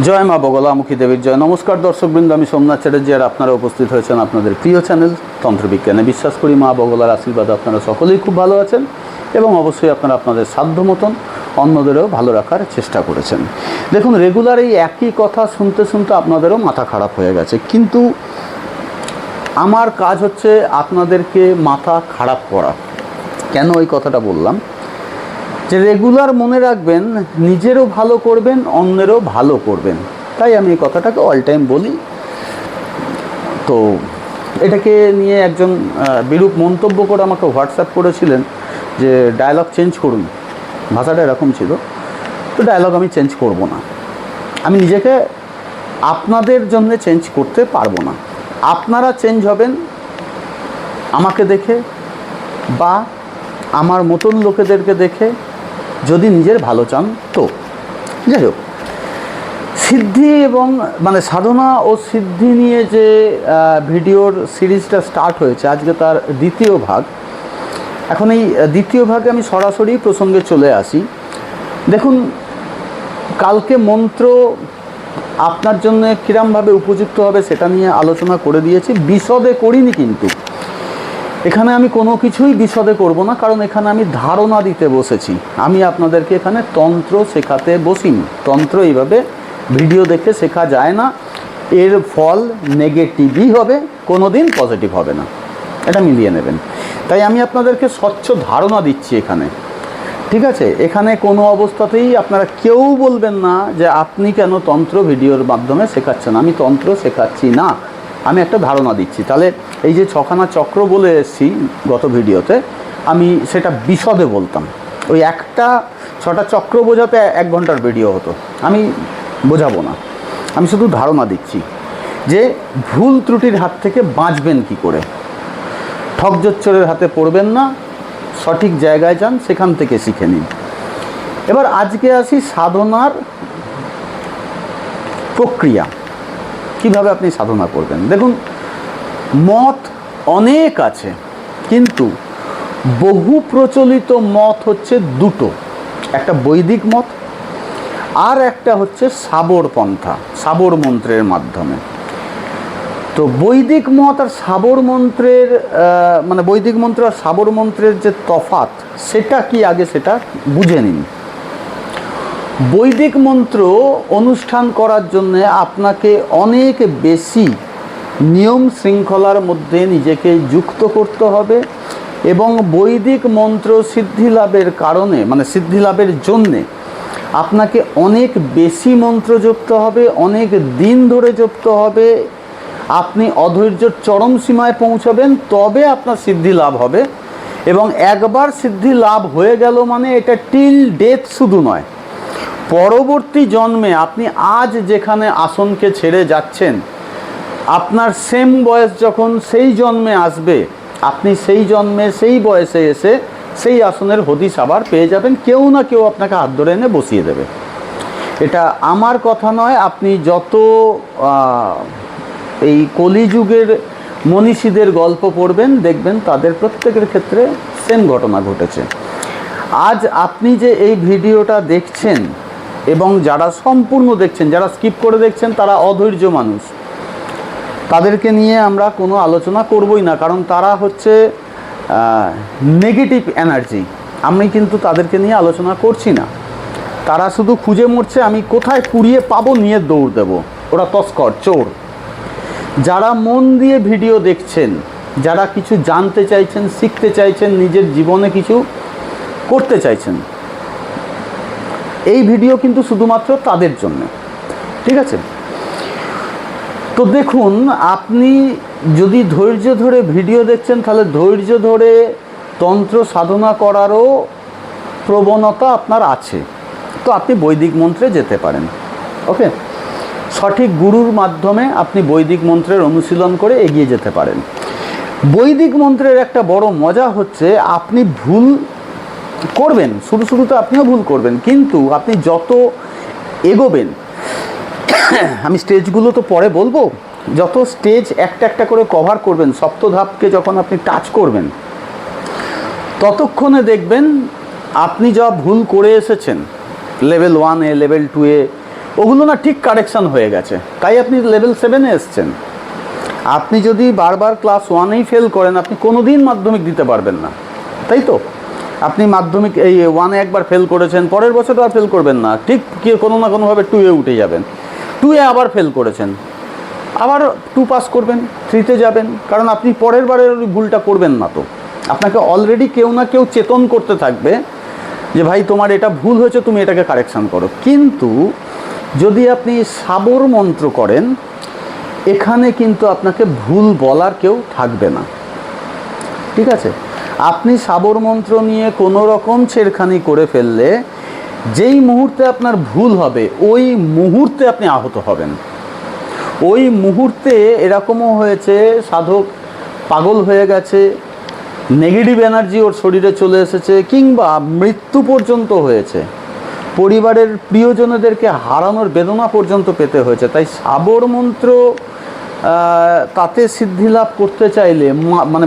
জয় মা বগলামুখী দেবীর জয়। নমস্কার দর্শকবৃন্দ, আমি সোমনাথ চ্যাটার্জি আর আপনারা উপস্থিত হয়েছেন আপনাদের প্রিয় চ্যানেল তন্ত্রবিজ্ঞানে। বিশ্বাস করি মা বগলার আশীর্বাদ আপনারা সকলেই খুব ভালো আছেন এবং অবশ্যই আপনারা আপনাদের সাধ্য মতন অন্যদেরও ভালো রাখার চেষ্টা করেছেন। দেখুন, রেগুলার এই একই কথা শুনতে শুনতে আপনাদেরও মাথা খারাপ হয়ে গেছে, কিন্তু আমার কাজ হচ্ছে আপনাদেরকে মাথা খারাপ করা। কেন এই কথাটা বললাম? যে রেগুলার মনে রাখবেন, নিজেরও ভালো করবেন, অন্যেরও ভালো করবেন। তাই আমি এই কথাটাকে অল টাইম বলি। তো এটাকে নিয়ে একজন বিরূপ মন্তব্য করে আমাকে হোয়াটসঅ্যাপ করেছিলেন যে ডায়লগ চেঞ্জ করুন, ভাষাটা এরকম ছিল। তো ডায়লগ আমি চেঞ্জ করব না। আমি নিজেকে আপনাদের জন্য চেঞ্জ করতে পারবো না। আপনারা চেঞ্জ হবেন আমাকে দেখে বা আমার মতন লোকেদেরকে দেখে, যদি নিজের ভালো চান তো। যাই হোক, সিদ্ধি এবং সাধনা ও সিদ্ধি নিয়ে যে ভিডিওর সিরিজটা স্টার্ট হয়েছে, আজকে তার দ্বিতীয় ভাগ। এখন এই দ্বিতীয় ভাগে আমি সরাসরি প্রসঙ্গে চলে আসি। দেখুন, কালকে মন্ত্র আপনার জন্য কীরমভাবে উপযুক্ত হবে সেটা নিয়ে আলোচনা করে দিয়েছি, বিশদে করিনি। কিন্তু এখানে আমি কোনো কিছুই বিশদে করব না, কারণ এখানে আমি ধারণা দিতে বসেছি। আমি আপনাদেরকে এখানে তন্ত্র শেখাতে বসিনি। তন্ত্র এইভাবে ভিডিও দেখে শেখা যায় না। এর ফল নেগেটিভই হবে, কোনো দিন পজিটিভ হবে না, এটা মিলিয়ে নেবেন। তাই আমি আপনাদেরকে স্বচ্ছ ধারণা দিচ্ছি এখানে, ঠিক আছে? এখানে কোনো অবস্থাতেই আপনারা কেউ বলবেন না যে আপনি কেন তন্ত্র ভিডিওর মাধ্যমে শেখাচ্ছেন। আমি তন্ত্র শেখাচ্ছি না, আমি একটা ধারণা দিচ্ছি। তাহলে এই যে ছখানা চক্র বলে এসেছি গত ভিডিওতে, আমি সেটা বিশদে বলতাম। ওই একটা ছটা চক্র বোঝাতে 1 ঘন্টার ভিডিও হতো। আমি বোঝাবো না, আমি শুধু ধারণা দিচ্ছি যে ভুল ত্রুটির হাত থেকে বাঁচবেন কি করে। ঠকজোচ্চরের হাতে পড়বেন না, সঠিক জায়গায় যান, সেখান থেকে শিখে নিন। এবার আজকে আসি সাধনার প্রক্রিয়া, কিভাবে আপনি সাধনা করবেন। দেখুন, মত অনেক আছে, কিন্তু বহু প্রচলিত মত হচ্ছে দুটো। একটা বৈদিক মত, আর একটা হচ্ছে সাবর পন্থা, সাবর মন্ত্রের মাধ্যমে। তো বৈদিক মত আর সাবর মন্ত্রের বৈদিক মন্ত্র আর সাবর মন্ত্রের যে তফাৎ, সেটা কি আগে সেটা বুঝে নিন। বৈদিক মন্ত্র অনুষ্ঠান করার জন্যে আপনাকে অনেক বেশি নিয়ম শৃঙ্খলার মধ্যে নিজেকে যুক্ত করতে হবে, এবং বৈদিক মন্ত্র সিদ্ধি লাভের কারণে সিদ্ধি লাভের জন্যে আপনাকে অনেক বেশি মন্ত্র জপতে হবে, অনেক দিন ধরে জপতে হবে। আপনি অধৈর্যের চরম সীমায় পৌঁছাবেন, তবে আপনার সিদ্ধি লাভ হবে। এবং একবার সিদ্ধি লাভ হয়ে গেল এটা টিল ডেথ শুধু নয়, পরবর্তী জন্মে আপনি আজ যেখানে আসনকে ছেড়ে যাচ্ছেন, আপনার সেম বয়স যখন সেই জন্মে আসবে, আপনি সেই জন্মে সেই বয়সে এসে সেই আসনের হদিশ আবার পেয়ে যাবেন। কেউ না কেউ আপনাকে হাত ধরে এনে বসিয়ে দেবে। এটা আমার কথা নয়। আপনি যত এই কলিযুগের মনীষীদের গল্প পড়বেন, দেখবেন তাদের প্রত্যেকের ক্ষেত্রে সেম ঘটনা ঘটেছে। আজ আপনি যে এই ভিডিওটা দেখছেন, এবং যারা সম্পূর্ণ দেখছেন, যারা স্কিপ করে দেখছেন, তারা অধৈর্য মানুষ। তাদেরকে নিয়ে আমরা কোনো আলোচনা করবই না, কারণ তারা হচ্ছে নেগেটিভ এনার্জি। আমি কিন্তু তাদেরকে নিয়ে আলোচনা করছি না। তারা শুধু খুঁজে মরছে আমি কোথায় কুড়িয়ে পাবো, নিয়ে দৌড় দেব। ওরা তস্কর, চোর। যারা মন দিয়ে ভিডিও দেখছেন, যারা কিছু জানতে চাইছেন, শিখতে চাইছেন, নিজের জীবনে কিছু করতে চাইছেন, এই ভিডিও কিন্তু শুধুমাত্র তাদের জন্য, ঠিক আছে? তো দেখুন, আপনি যদি ধৈর্য ধরে ভিডিও দেখছেন, তাহলে ধৈর্য ধরে তন্ত্র সাধনা করারও প্রবণতা আপনার আছে। তো আপনি বৈদিক মন্ত্রে যেতে পারেন। ওকে, সঠিক গুরুর মাধ্যমে আপনি বৈদিক মন্ত্রের অনুশীলন করে এগিয়ে যেতে পারেন। বৈদিক মন্ত্রের একটা বড় মজা হচ্ছে, আপনি ভুল করবেন, শুরুতে আপনিও ভুল করবেন, কিন্তু আপনি যত এগোবেন, আমি স্টেজগুলো তো পরে বলবো, যত স্টেজ একটা একটা করে কভার করবেন, সপ্তধাপকে যখন আপনি টাচ করবেন, ততক্ষণে দেখবেন আপনি যা ভুল করে এসেছেন লেভেল 1-এ, লেভেল 2-এ, ওগুলো না ঠিক কারেকশান হয়ে গেছে, তাই আপনি লেভেল 7-এ এসছেন। আপনি যদি বারবার ক্লাস 1-এই ফেল করেন, আপনি কোনো দিন মাধ্যমিক দিতে পারবেন না, তাই তো? আপনি মাধ্যমিক এই 1-এ একবার ফেল করেছেন, পরের বছর আর ফেল করবেন না, ঠিক কি কোনো না কোনোভাবে 2-এ উঠে যাবেন, 2-এ আবার ফেল করেছেন, আবার 2 পাস করবেন, 3-তে যাবেন, কারণ আপনি পরের বারের ভুলটা করবেন না। তো আপনাকে অলরেডি কেউ না কেউ চেতন করতে থাকবে যে ভাই তোমার এটা ভুল হয়েছে, তুমি এটাকে কারেকশান করো। কিন্তু যদি আপনি সাবর মন্ত্র করেন, এখানে কিন্তু আপনাকে ভুল বলার কেউ থাকবে না, ঠিক আছে? আপনি সাবর মন্ত্র নিয়ে কোনো রকম ছেড়খানি করে ফেললে যেই মুহূর্তে আপনার ভুল হবে, ওই মুহূর্তে আপনি আহত হবেন। ওই মুহূর্তে এরকমও হয়েছে, সাধক পাগল হয়ে গেছে, নেগেটিভ এনার্জি ওর শরীরে চলে এসেছে, কিংবা মৃত্যু পর্যন্ত হয়েছে, পরিবারের প্রিয়জনদেরকে হারানোর বেদনা পর্যন্ত পেতে হয়েছে। তাই সাবর মন্ত্র তাতে সিদ্ধি লাভ করতে চাইলে মানে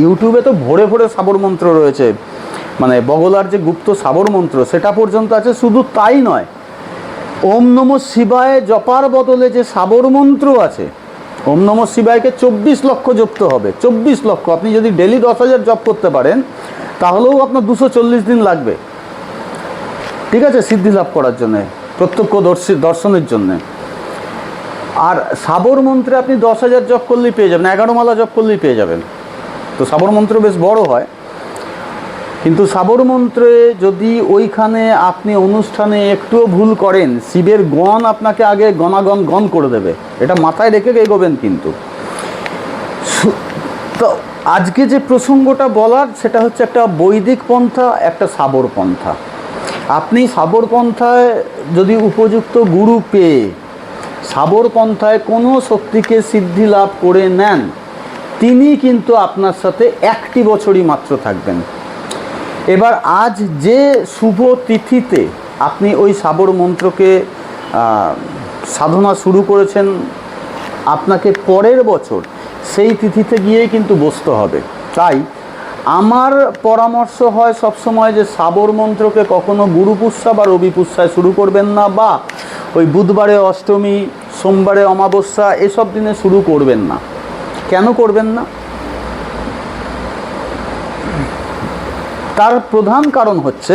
ইউটিউবে তো ভরে ভরে সাবর মন্ত্র রয়েছে, মানে বগলার যে গুপ্ত সাবর মন্ত্র সেটা পর্যন্ত আছে। শুধু তাই নয়, ওম নমঃ শিবায় জপার বদলে যে সাবর মন্ত্র আছে, ওম নমঃ শিবায়কে 24 লক্ষ জপতে হবে। 24 লক্ষ। আপনি যদি ডেলি 10,000 জপ করতে পারেন, তাহলেও আপনার 240 দিন লাগবে, ঠিক আছে, সিদ্ধি লাভ করার জন্যে, প্রত্যক্ষ দর্শনের জন্যে। আর সাবর মন্ত্রে আপনি 10,000 জপ করলেই পেয়ে যাবেন, 11 মালা জপ করলেই পেয়ে যাবেন। তো সাবর মন্ত্র বেশ বড় হয়, কিন্তু সাবর মন্ত্রে যদি ওইখানে আপনি অনুষ্ঠানে একটুও ভুল করেন, শিবের গণ আপনাকে আগে গণ করে দেবে, এটা মাথায় রেখে এগোবেন। কিন্তু তো আজকে যে প্রসঙ্গটা বলার, সেটা হচ্ছে একটা বৈদিক পন্থা, একটা সাবর পন্থা। আপনি সাবর পন্থায় যদি উপযুক্ত গুরু পেয়ে সাবর পন্থায় কোনো শক্তিকে সিদ্ধি লাভ করে নেন, তিনি কিন্তু আপনার সাথে 1টি বছরই মাত্র থাকবেন। এবার আজ যে শুভ তিথিতে আপনি ওই সাবর মন্ত্রকে সাধনা শুরু করেছেন, আপনাকে পরের বছর সেই তিথিতে গিয়েই কিন্তু বসতে হবে। তাই আমার পরামর্শ হয় সবসময় যে সাবর মন্ত্রকে কখনো গুরু পুষ্যা বা রবি পুষ্যায় শুরু করবেন না, বা ওই বুধবারে অষ্টমী, সোমবারে অমাবস্যা, এসব দিনে শুরু করবেন না। কেন করবেন না? তার প্রধান কারণ হচ্ছে,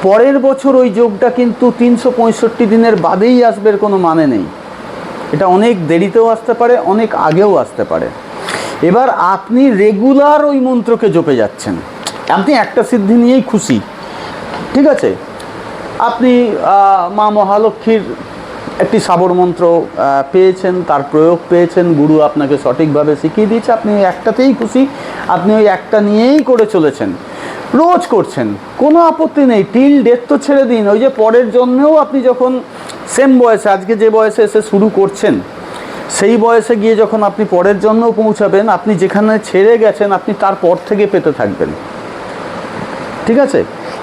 পরের বছর ওই যোগটা কিন্তু 365 দিনের বাদেই আসবে, কোনো মানে নেই। এটা অনেক দেরিতেও আসতে পারে, অনেক আগেও আসতে পারে। এবার আপনি রেগুলার ওই মন্ত্রকে জপে যাচ্ছেন, আপনি একটা সিদ্ধি নিয়েই খুশি, ঠিক আছে? আপনি মা মহালক্ষ্মীর একটি সাবর মন্ত্র পেয়েছেন, তার প্রয়োগ পেয়েছেন, গুরু আপনাকে সঠিকভাবে শিখিয়ে দিয়েছে, আপনি একটাতেই খুশি, আপনি ওই একটা নিয়েই করে চলেছেন, রোজ করছেন, কোনো আপত্তি নেই। টিল ডেথ তো ছেড়ে দিন, ওই যে পরের জন্মেও আপনি যখন সেম বয়সে, আজকে যে বয়সে এসে শুরু করছেন, সেই বয়সে গিয়ে যখন আপনি পরের জন্মেও পৌঁছাবেন, আপনি যেখানে ছেড়ে গেছেন আপনি তারপর থেকে পেতে থাকবেন, ঠিক আছে?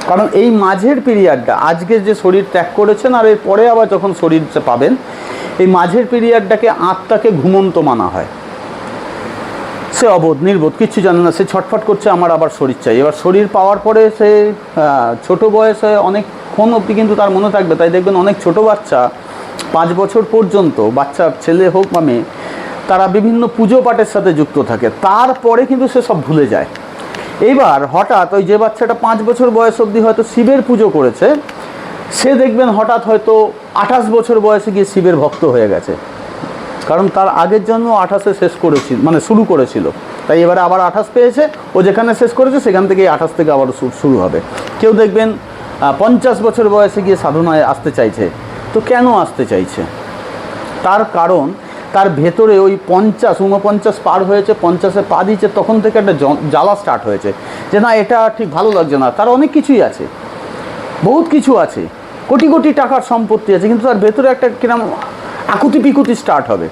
কারণ এই মাঝের পিরিয়ডটা, আজকে যে শরীর ত্যাগ করেছেন আর এর পরে আবার যখন শরীর পাবেন, এই মাঝের পিরিয়ডটাকে আত্মাকে ঘুমন্ত মানা হয়। সে অবোধ, নির্বোধ, কিচ্ছু জানে না, সে ছটফট করছে আমার আবার শরীর চাই। এবার শরীর পাওয়ার পরে সে ছোট বয়সে অনেকক্ষণ অবধি কিন্তু তার মনে থাকবে। তাই দেখবেন অনেক ছোট বাচ্চা 5 বছর পর্যন্ত, বাচ্চা ছেলে হোক বা মেয়ে, তারা বিভিন্ন পুজো পাঠের সাথে যুক্ত থাকে, তারপরে কিন্তু সে সব ভুলে যায়। এবার হঠাৎ ওই যে বাচ্চাটা 5 বছর বয়স অবধি হয়তো শিবের পুজো করেছে, সে দেখবেন হঠাৎ হয়তো 28 বছর বয়সে গিয়ে শিবের ভক্ত হয়ে গেছে, কারণ তার আগের জন্য 28-এ শেষ করেছিল, মানে শুরু করেছিল। তাই এবারে আবার 28 পেয়েছে, ও যেখানে শেষ করেছে সেখান থেকে 28 থেকে আবার শুরু হবে। কেউ দেখবেন 50 বছর বয়সে গিয়ে সাধনায় আসতে চাইছে। তো কেন আসতে চাইছে? তার কারণ তার ভেতরে ওই 49 পার হয়েছে, 50-এ পা দিয়েছে, তখন থেকে একটা জ্বালা স্টার্ট হয়েছে যে না, এটা ঠিক ভালো লাগছে না। তার অনেক কিছুই আছে, বহুত কিছু আছে, কোটি কোটি টাকার সম্পত্তি আছে, কিন্তু তার ভেতরে একটা কিরম আকুতি পিকুতি স্টার্ট হবে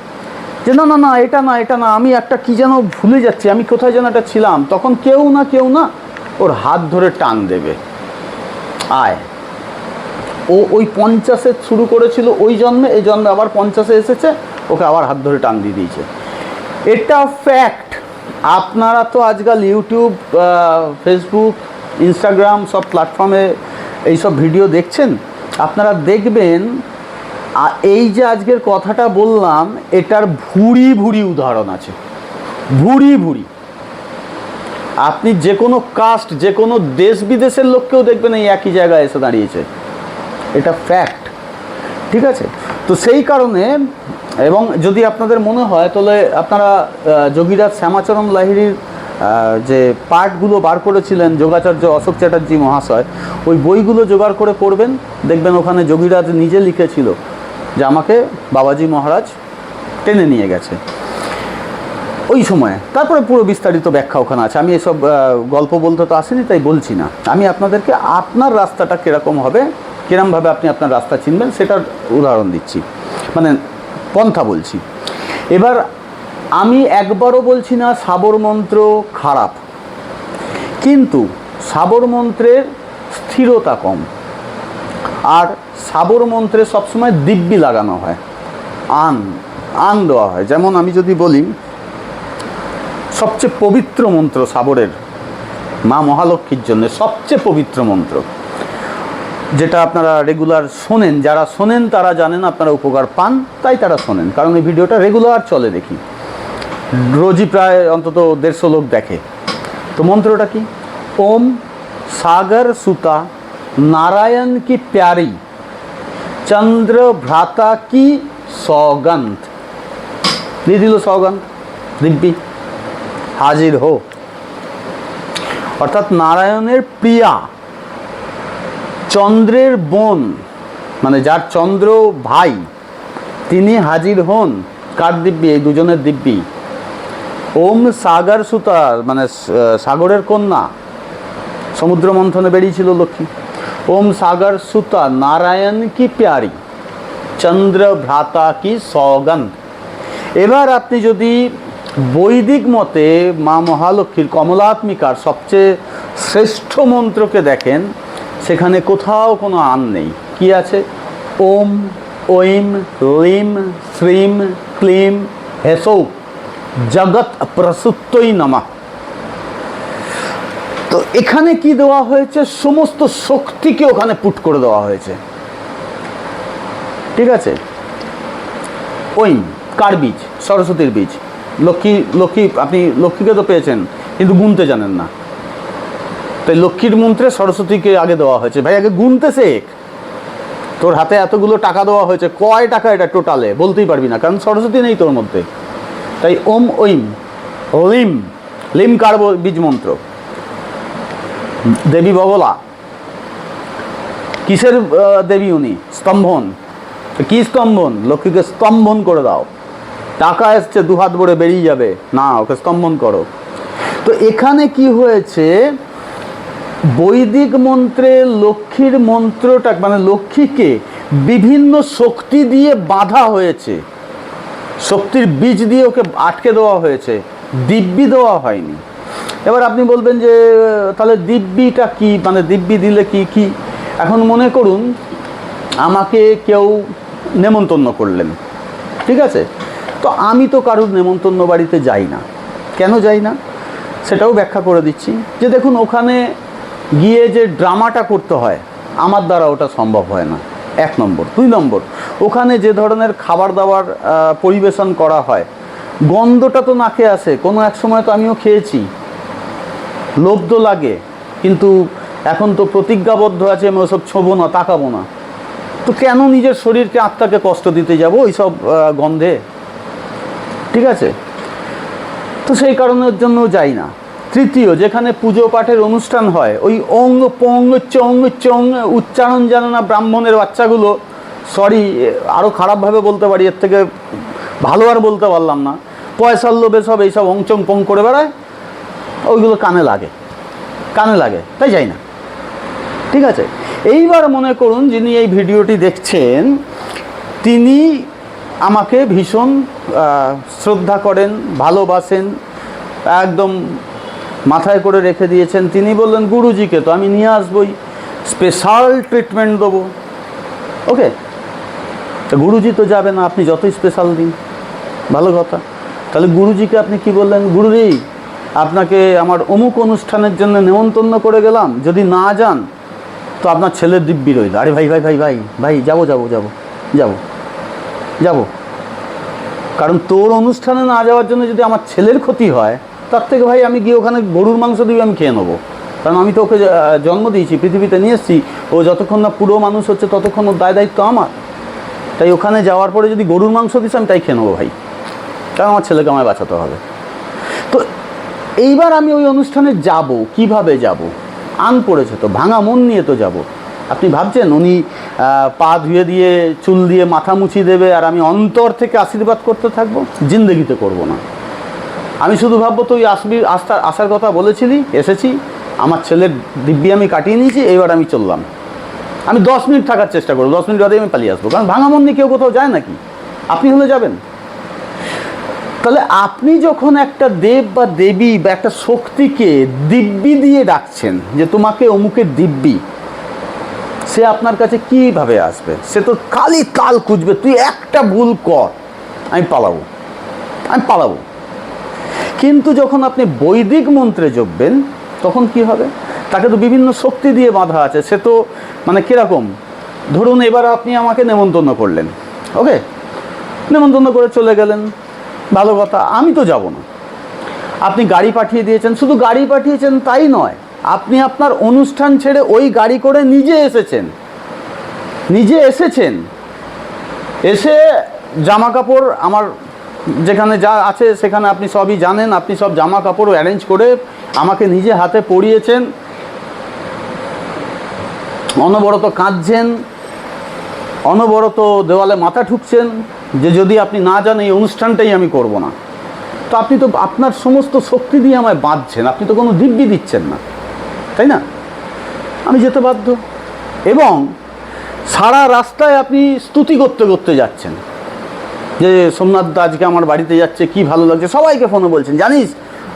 যে না না না, এটা না, এটা না, আমি একটা কী যেন ভুলে যাচ্ছি, আমি কোথায় যেন একটা ছিলাম। তখন কেউ না ওর হাত ধরে টান দেবে, আয়। ও ওই 50-এ শুরু করেছিল ওই জন্মে, এই জন্মে আবার 50-এ এসেছে, ওকে আবার হাত ধরে টান দিয়ে দিয়েছে। এটা ফ্যাক্ট। আপনারা তো আজকাল ইউটিউব, ফেসবুক, ইনস্টাগ্রাম সব প্ল্যাটফর্মে এইসব ভিডিও দেখছেন। আপনারা দেখবেন এই যে আজকের কথাটা বললাম, এটার ভুরি ভুরি উদাহরণ আছে, ভুরি ভুরি। আপনি যে কোনো কাস্ট, যে কোনো দেশ বিদেশের লোককেও দেখবেন এই একই জায়গায় এসে দাঁড়িয়েছে, এটা ফ্যাক্ট। ঠিক আছে, তো সেই কারণে, এবং যদি আপনাদের মনে হয় তাহলে আপনারা যোগীরাজ শ্যামাচরণ লাহিড়ীর যে পাঠগুলো বার করেছিলেন যোগাচার্য অশোক চ্যাটার্জি মহাশয়, ওই বইগুলো জোগাড় করে পড়বেন, দেখবেন ওখানে যোগীরাজ নিজে লিখেছিল যে আমাকে বাবাজি মহারাজ টেনে নিয়ে গেছে ওই সময়ে। তারপরে পুরো বিস্তারিত ব্যাখ্যা ওখানে আছে। আমি এসব গল্প বলতে তো আসিনি, তাই বলছি না। আমি আপনাদেরকে আপনার রাস্তাটা কীরকম হবে, কীরমভাবে আপনি আপনার রাস্তা চিনবেন সেটার উদাহরণ দিচ্ছি, মানে পন্থা বলছি। এবার আমি একবারও বলছি না সাবর মন্ত্র খারাপ, কিন্তু সাবর মন্ত্রের স্থিরতা কম, আর সাবর মন্ত্রে সবসময় দিব্যি লাগানো হয়, আন দেওয়া হয়। যেমন আমি যদি বলি, সবচেয়ে পবিত্র মন্ত্র সাবরের, মা মহালক্ষ্মীর জন্য সবচেয়ে পবিত্র মন্ত্র, যেটা আপনারা রেগুলার শোনেন, যারা শোনেন তারা জানেন, আপনারা উপকার পান তাই তারা শোনেন, কারণ এই ভিডিওটা রেগুলার চলে, দেখি রোজই প্রায় অন্তত 150 লোক দেখে। তো মন্ত্রটা কি? ওম সাগর সুতা नारायण की प्यारी चंद्र भ्राता की सौगंध, দিয়ে দিল সৌগন্ধ, দিব্যি হাজির হো। অর্থাৎ নারায়ণের প্রিয়া, চন্দ্রের বোন, মানে যার চন্দ্র ভাই, তিনি হাজির হন। কার দিব্যি? এই দুজনের দিব্যি। ওম সাগর সুতা, মানে সাগরের কন্যা, সমুদ্র মন্থনে বেরিয়েছিল লক্ষ্মী। ओम सागर सुता नारायण की प्यारी चंद्र भ्राता की सौगंध। এবার আপনি যদি বৈদিক মতে মা মহালক্ষ্মীর কমলাত্মিকার সবচেয়ে শ্রেষ্ঠ মন্ত্রকে দেখেন, সেখানে কোথাও কোনো আন নেই। কি আছে? ওম ঐম লিম শ্রীম ক্লিম হেসৌ জগৎ প্রসূত্তই নমঃ। তো এখানে কি দেওয়া হয়েছে? সমস্ত শক্তিকে ওখানে পুট করে দেওয়া হয়েছে। ঠিক আছে? ঐম কার বীজ? সরস্বতীর বীজ। লক্ষ্মী আপনি লক্ষ্মীকে তো পেয়েছেন, কিন্তু গুনতে জানেন না, তাই লক্ষ্মীর মন্ত্রে সরস্বতীকে আগে দেওয়া হয়েছে। ভাই আগে গুনতে শেখ। তোর হাতে এতগুলো টাকা দেওয়া হয়েছে, কয় টাকা এটা টোটালে বলতেই পারবি না, কারণ সরস্বতী নেই তোর মধ্যে। তাই ওম ঐম লিম, লিম কার বীজ মন্ত্র? দেবী বগলা। কিসের দেবী উনি? স্তম্ভন। কি স্তম্ভন? লক্ষ্মীকে স্তম্ভন করে দাও। টাকা এসছে, 2 হাত ভরে বেরিয়ে যাবে না, ওকে স্তম্ভন করো। তো এখানে কি হয়েছে? বৈদিক মন্ত্রে লক্ষ্মীর মন্ত্রটা, মানে লক্ষ্মীকে বিভিন্ন শক্তি দিয়ে বাঁধা হয়েছে, শক্তির বীজ দিয়ে ওকে আটকে দেওয়া হয়েছে, দিব্যি দেওয়া হয়নি। এবার আপনি বলবেন যে তাহলে দিব্যিটা কি, মানে দিব্যি দিলে কি কি? এখন মনে করুন আমাকে কেউ নেমন্তন্ন করলেন, ঠিক আছে? তো আমি তো কারুর নেমন্তন্ন বাড়িতে যাই না। কেন যাই না সেটাও ব্যাখ্যা করে দিচ্ছি। যে দেখুন, ওখানে গিয়ে যে ড্রামাটা করতে হয়, আমার দ্বারা ওটা সম্ভব হয় না, 1 নম্বর। 2 নম্বর, ওখানে যে ধরনের খাবার দাবার পরিবেশন করা হয়, গন্ধটা তো নাকে আসে। কোনো এক সময় তো আমিও খেয়েছি, লোভ তো লাগে, কিন্তু এখন তো প্রতিজ্ঞাবদ্ধ আছে আমি ওসব ছোবো না, তাকাবো না। তো কেন নিজের শরীরকে, আত্মাকে কষ্ট দিতে যাবো ওই সব গন্ধে? ঠিক আছে? তো সেই কারণের জন্য যাই না। তৃতীয়, যেখানে পুজো পাঠের অনুষ্ঠান হয়, ওই অং পং চং চং উচ্চারণ জানে না ব্রাহ্মণের বাচ্চাগুলো, সরি আরও খারাপভাবে বলতে পারি, এর থেকে ভালো আর বলতে পারলাম না, পয়সার লোভে সব এইসব অং চং পং করে বেড়ায়, ওইগুলো কানে লাগে, তাই যাই না। ঠিক আছে? এইবার মনে করুন যিনি এই ভিডিওটি দেখছেন, তিনি আমাকে ভীষণ শ্রদ্ধা করেন, ভালোবাসেন, একদম মাথায় করে রেখে দিয়েছেন। তিনি বললেন গুরুজিকে তো আমি নিয়ে আসবই, স্পেশাল ট্রিটমেন্ট দেবো। ওকে, তো গুরুজি তো যাবে না, আপনি যতই স্পেশাল দিন, ভালো কথা। তাহলে গুরুজিকে আপনি কি বললেন? গুরুজি, আপনাকে আমার অমুক অনুষ্ঠানের জন্য নেমন্তন্ন করে গেলাম, যদি না যান তো তো আপনার ছেলের দিব্যি রইল, আরে ভাই ভাই ভাই ভাই ভাই যাবো যাবো যাবো যাবো যাবো, কারণ তোর অনুষ্ঠানে না যাওয়ার জন্য যদি আমার ছেলের ক্ষতি হয়, তার থেকে ভাই আমি গিয়ে ওখানে গরুর মাংস দিয়ে আমি খেয়ে নেবো, কারণ আমি তো ওকে জন্ম দিয়েছি, পৃথিবীতে নিয়ে এসেছি, ও যতক্ষণ না পুরো মানুষ হচ্ছে ততক্ষণ ওর দায় দায়িত্ব আমার। তাই ওখানে যাওয়ার পরে যদি গরুর মাংস দিস আমি তাই খেয়ে নেবো ভাই, কারণ আমার ছেলেকে আমায় বাঁচাতে হবে। তো এইবার আমি ওই অনুষ্ঠানে যাব, কিভাবে যাব? আন পড়েছে তো, ভাঙা মন নিয়ে তো যাব। আপনি ভাবছেন উনি পা ধুয়ে দিয়ে চুল দিয়ে মাথা মুছিয়ে দেবে আর আমি অন্তর থেকে আশীর্বাদ করতে থাকবো? জিন্দগিতে করব না। আমি শুধু ভাববো তুই আসবি, আসার কথা বলেছিলি, এসেছি, আমার ছেলের দিব্যি আমি কাটিয়ে নিয়েছি, এইবার আমি চললাম। আমি 10 মিনিট থাকার চেষ্টা করবো, 10 মিনিট বাদে আমি পালিয়ে আসবো, কারণ ভাঙা মন নিয়ে কেউ কোথাও যায় নাকি? আপনি হলে যাবেন? তাহলে আপনি যখন একটা দেব বা দেবী বা একটা শক্তিকে দিব্যি দিয়ে ডাকছেন যে তোমাকে অমুকের দিব্যি, সে আপনার কাছে কীভাবে আসবে? সে তো খালি কাল খুঁজবে, তুই একটা ভুল কর আমি পালাবো, আমি পালাবো। কিন্তু যখন আপনি বৈদিক মন্ত্রে যোগবেন তখন কি হবে? তাকে তো বিভিন্ন শক্তি দিয়ে বাঁধা আছে, সে তো মানে কীরকম, ধরুন এবার আপনি আমাকে নেমন্তন্ন করলেন, ওকে, নেমন্তন্ন করে চলে গেলেন, ভালো কথা, আমি তো যাব না। আপনি গাড়ি পাঠিয়ে দিয়েছেন, শুধু গাড়ি পাঠিয়েছেন তাই নয়, আপনি আপনার অনুষ্ঠান ছেড়ে ওই গাড়ি করে নিজে এসেছেন, এসে জামা কাপড় আমার যেখানে যা আছে সেখানে আপনি সবই জানেন, আপনি সব জামা কাপড় অ্যারেঞ্জ করে আমাকে নিজে হাতে পরিয়েছেন, অনবরত কাঁদছেন, অনবরত দেওয়ালে মাথা ঠুকছেন যে যদি আপনি না যান এই অনুষ্ঠানটাই আমি করব না। তো আপনি তো আপনার সমস্ত শক্তি দিয়ে আমায় বাঁধছেন, আপনি তো কোনো দিব্যি দিচ্ছেন না, তাই না? আমি যেতে বাধ্য। এবং সারা রাস্তায় আপনি স্তুতি করতে করতে যাচ্ছেন যে সোমনাথ দা আজকে আমার বাড়িতে যাচ্ছে, কি ভালো লাগছে, সবাইকে ফোনে বলছেন, জানিস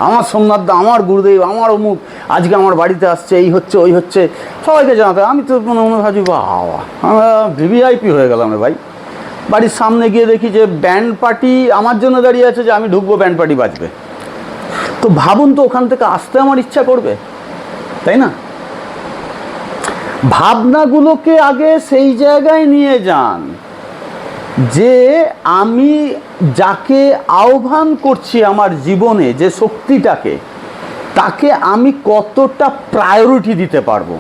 আমার সোমনাথ দা, আমার গুরুদেব, আমার অমুক আজকে আমার বাড়িতে আসছে, এই হচ্ছে ওই হচ্ছে, সবাইকে জানাতে। আমি তো মনে মনে ভাবছি বাবা, আমরা ভিভিআইপি হয়ে গেলাম রে ভাই। বাড়ির সামনে গিয়ে দেখি যে ব্যান্ড পার্টি আমার জন্য দাঁড়িয়ে আছে, যে আমি ঢুকবো ব্যান্ড পার্টি বাজবে। তো ভাবুন তো ওখান থেকে আসতে আমার ইচ্ছা করবে, তাই না? ভাবনাগুলোকে আগে সেই জায়গায় নিয়ে যান যে আমি যাকে আহ্বান করছি আমার জীবনে, যে শক্তিটাকে, তাকে আমি কতটা প্রায়োরিটি দিতে পারবো।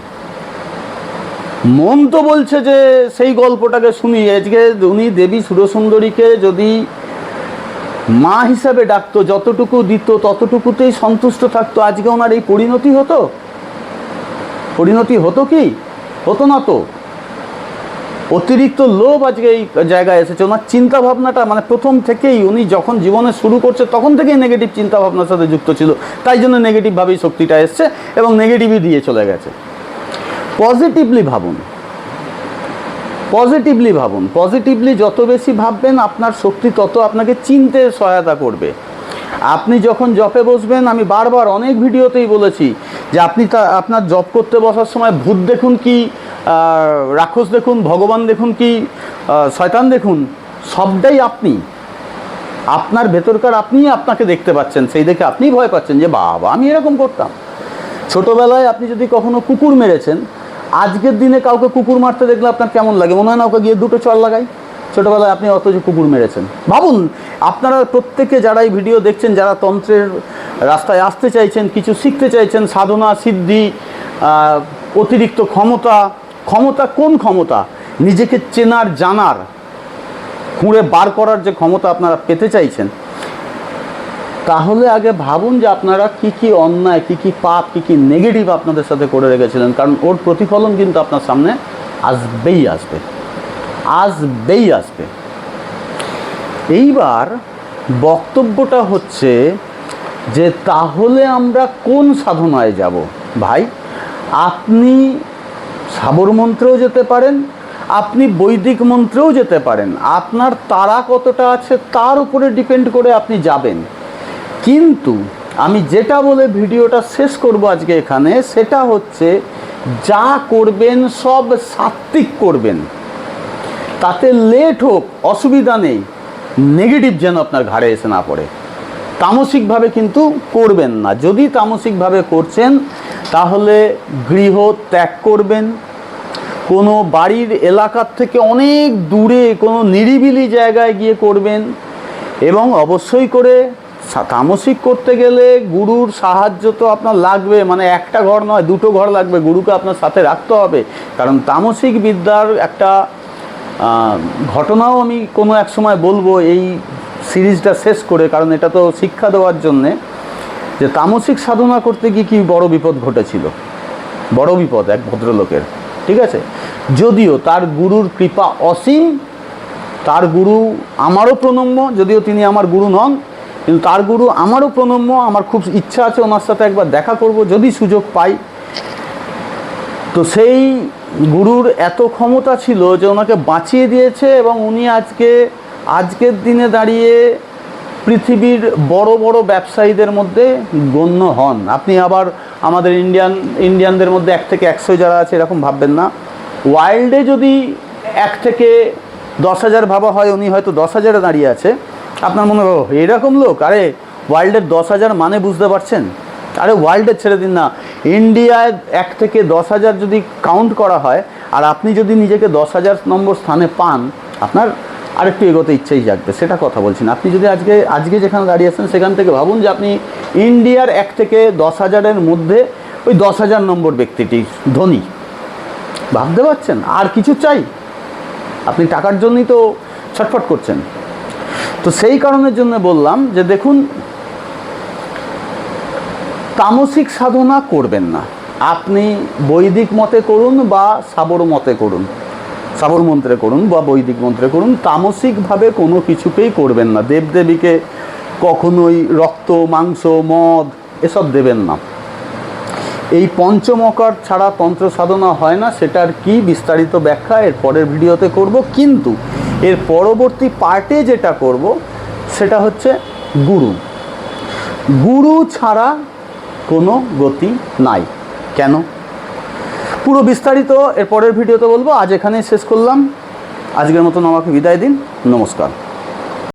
মন তো বলছে যে সেই গল্পটাকে শুনি, আজকে উনি দেবী সুরসুন্দরীকে যদি মা হিসাবে ডাকতো, যতটুকু দিত ততটুকুতেই সন্তুষ্ট থাকতো, আজকে ওনার এই পরিণতি হতো? পরিণতি হতো কি? হতো না তো। অতিরিক্ত লোভ আজকে এই জায়গায় এসেছে। ওনার চিন্তা ভাবনাটা মানে প্রথম থেকেই, উনি যখন জীবনে শুরু করছে তখন থেকেই নেগেটিভ চিন্তা ভাবনার সাথে যুক্ত ছিল, তাই জন্য নেগেটিভভাবেই শক্তিটা এসছে এবং নেগেটিভই দিয়ে চলে গেছে। পজিটিভলি ভাবুন, পজিটিভলি ভাবুন, পজিটিভলি যত বেশি ভাববেন আপনার শক্তি তত আপনাকে চিনতে সহায়তা করবে। আপনি যখন জপে বসবেন, আমি বারবার অনেক ভিডিওতেই বলেছি যে আপনি আপনার জপ করতে বসার সময় ভূত দেখুন কি রাক্ষস দেখুন, ভগবান দেখুন কি শয়তান দেখুন, সবটাই আপনি, আপনার ভেতরকার আপনিই আপনাকে দেখতে পাচ্ছেন, সেই দেখে আপনিই ভয় পাচ্ছেন যে বাবা আমি এরকম করতাম। ছোটোবেলায় আপনি যদি কখনো কুকুর মেরেছেন, আজকের দিনে কাউকে কুকুর মারতে দেখলে আপনার কেমন লাগে? মনে হয় না ওকে গিয়ে দুটো চড় লাগাই? ছোটোবেলায় আপনি অত যে কুকুর মেরেছেন। ভাবুন, আপনারা প্রত্যেকে যারা এই ভিডিও দেখছেন, যারা তন্ত্রের রাস্তায় আসতে চাইছেন, কিছু শিখতে চাইছেন, সাধনা সিদ্ধি, অতিরিক্ত ক্ষমতা, ক্ষমতা কোন ক্ষমতা? নিজেকে চেনার, জানার, খুঁড়ে বার করার যে ক্ষমতা আপনারা পেতে চাইছেন, তাহলে আগে ভাবুন যে আপনারা কি কি অন্যায়, কি কি পাপ, কি কি নেগেটিভ আপনাদের সাথে করে রেখেছিলেন, কারণ ওর প্রতিফলন কিন্তু আপনার সামনে আসবেই আসবে, আসবেই আসবে। এইবার বক্তব্যটা হচ্ছে যে তাহলে আমরা কোন সাধনায় যাব? ভাই, আপনি সাবর মন্ত্রেও যেতে পারেন, আপনি বৈদিক মন্ত্রেও যেতে পারেন, আপনার তারা কতটা আছে তার উপরে ডিপেন্ড করে আপনি যাবেন। কিন্তু আমি যেটা বলে ভিডিওটা শেষ করব আজকে এখানে, সেটা হচ্ছে যা করবেন সব সাত্ত্বিক করবেন, তাতে লেট হোক অসুবিধা নেই, নেগেটিভ যেন আপনার ঘাড়ে এসে না পড়ে। তামসিকভাবে কিন্তু করবেন না। যদি তামসিকভাবে করছেন তাহলে গৃহ ত্যাগ করবেন, কোনো বাড়ির এলাকার থেকে অনেক দূরে কোনো নিরিবিলি জায়গায় গিয়ে করবেন। এবং অবশ্যই করে তামসিক করতে গেলে গুরুর সাহায্য তো আপনার লাগবে, মানে একটা ঘর নয়, দুটো ঘর লাগবে, গুরুকে আপনার সাথে রাখতে হবে। কারণ তামসিক বিদ্যার একটা ঘটনাও আমি কোনো এক সময় বলবো এই সিরিজটা শেষ করে, কারণ এটা তো শিক্ষা দেওয়ার জন্যে, যে তামসিক সাধনা করতে গিয়ে কী বড় বিপদ ঘটেছিল, বড় বিপদ এক ভদ্রলোকের, ঠিক আছে। যদিও তার গুরুর কৃপা অসীম, তার গুরু আমারও প্রণম্য, যদিও তিনি আমার গুরু নন, কিন্তু তার গুরু আমারও প্রণম্য। আমার খুব ইচ্ছা আছে ওনার সাথে একবার দেখা করব যদি সুযোগ পাই। তো সেই গুরুর এত ক্ষমতা ছিল যে ওনাকে বাঁচিয়ে দিয়েছে, এবং উনি আজকের দিনে দাঁড়িয়ে পৃথিবীর বড় বড় ব্যবসায়ীদের মধ্যে গণ্য হন। আপনি আবার আমাদের ইন্ডিয়ানদের মধ্যে 1 থেকে 100 যারা আছে এরকম ভাববেন না। ওয়ার্ল্ডে যদি 1 থেকে 10,000 ভাবা হয়, উনি হয়তো 10,000-এ দাঁড়িয়ে আছে। আপনার মনে হয় এরকম লোক? আরে ওয়ার্ল্ডের 10,000 মানে বুঝতে পারছেন? আরে ওয়ার্ল্ডের ছেড়ে দিন না, ইন্ডিয়ায় 1 থেকে 10,000 যদি কাউন্ট করা হয়, আর আপনি যদি নিজেকে 10,000 নম্বর স্থানে পান, আপনার আরেকটু এগোতে ইচ্ছেই জাগবে। সেটা কথা বলছি না। আপনি যদি আজকে যেখানে দাঁড়িয়ে আছেন সেখান থেকে ভাবুন যে আপনি ইন্ডিয়ার 1 থেকে 10,000-এর মধ্যে ওই 10,000 নম্বর ব্যক্তিটি ধনী। ভাবতে পারছেন? আর কিছু চাই? আপনি টাকার জন্যই তো ছটফট করছেন। তো সেই কারণের জন্য বললাম যে দেখুন, তামসিক সাধনা করবেন না। আপনি বৈদিক মতে করুন বা সাবর মতে করুন, সাবর মন্ত্রে করুন বা বৈদিক মন্ত্রে করুন, তামসিকভাবে কোনো কিছুকেই করবেন না। দেবদেবীকে কখনোই রক্ত, মাংস, মদ এসব দেবেন না। এই পঞ্চমকার ছাড়া তন্ত্র সাধনা হয় না। সেটার কি বিস্তারিত ব্যাখ্যা এর পরের ভিডিওতে করব। কিন্তু এর পরবর্তী পার্টে যেটা করব সেটা হচ্ছে গুরু ছাড়া কোনো গতি নাই। কেন? পুরো বিস্তারিত এর পরের ভিডিওতে বলবো। আজ এখানেই শেষ করলাম। আজকের মতন আমাকে বিদায় দিন। নমস্কার।